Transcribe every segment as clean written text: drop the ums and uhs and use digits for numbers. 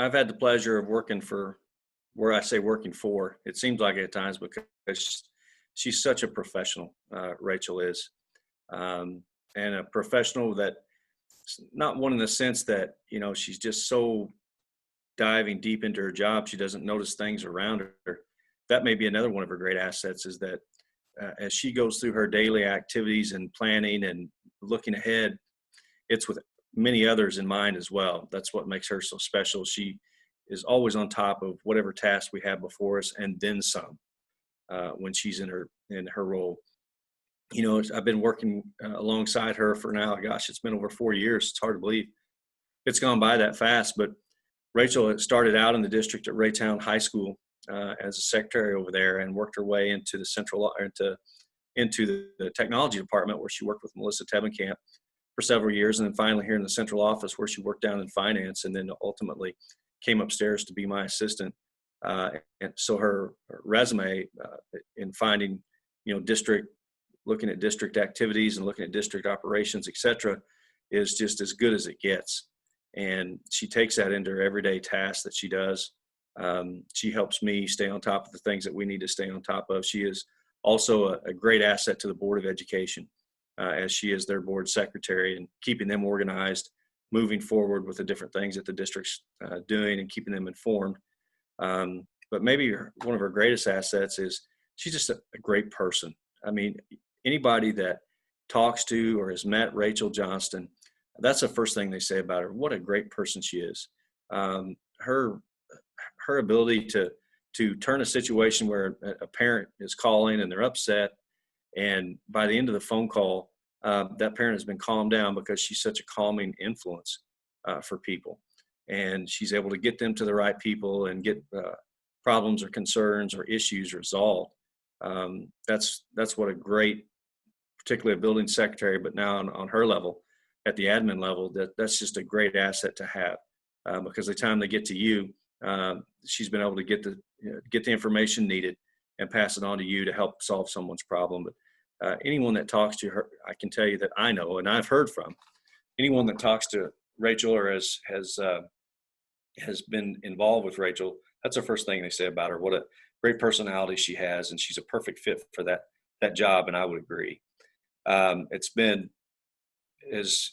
I've had the pleasure of working for, where I say working for, it seems like at times, because she's such a professional, Rachel is, um, and a professional that, not one in the sense that, she's just so diving deep into her job, she doesn't notice things around her. That may be another one of her great assets, is that as she goes through her daily activities and planning and looking ahead, it's with many others in mind as well. That's what makes her so special. She is always on top of whatever task we have before us, and then some. When she's in her role, I've been working alongside her for now. Gosh, it's been over 4 years. It's hard to believe it's gone by that fast. But Rachel had started out in the district at Raytown High School as a secretary over there, and worked her way into the into the technology department, where she worked with Melissa Tebenkamp for several years, and then finally here in the central office, where she worked down in finance, and then ultimately came upstairs to be my assistant. And so her resume in finding, district, looking at district activities and looking at district operations, et cetera, is just as good as it gets. And she takes that into her everyday tasks that she does. She helps me stay on top of the things that we need to stay on top of. She is also a great asset to the Board of Education, as she is their board secretary, and keeping them organized, moving forward with the different things that the district's doing, and keeping them informed. But maybe one of her greatest assets is she's just a great person. I mean, anybody that talks to or has met Rachel Johnston, that's the first thing they say about her. What a great person she is. Her ability to turn a situation where a parent is calling and they're upset, and by the end of the phone call, that parent has been calmed down, because she's such a calming influence for people, and she's able to get them to the right people and get problems or concerns or issues resolved. That's what a great, particularly a building secretary, but now on her level, at the admin level, that's just a great asset to have, because the time they get to you, she's been able to get the information needed and pass it on to you to help solve someone's problem. But anyone that talks to her, I can tell you that I know, and I've heard from anyone that talks to Rachel or has been involved with Rachel, that's the first thing they say about her. What a great personality she has, and she's a perfect fit for that job. And I would agree. It's been, as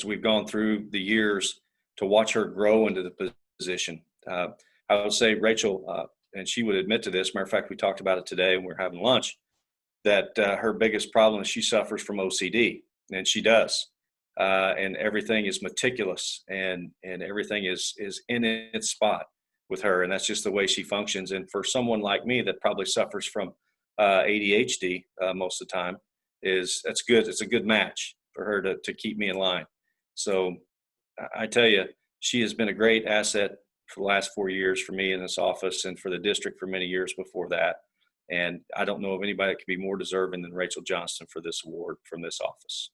we've gone through the years, to watch her grow into the position. I would say Rachel, and she would admit to this. Matter of fact, we talked about it today when we were having lunch, that her biggest problem is she suffers from OCD, and she does. And everything is meticulous, and everything is in its spot with her, and that's just the way she functions. And for someone like me that probably suffers from ADHD most of the time, that's good. It's a good match for her to keep me in line. So I tell you, she has been a great asset for the last 4 years for me in this office, and for the district for many years before that. And I don't know of anybody that could be more deserving than Rachel Johnston for this award from this office.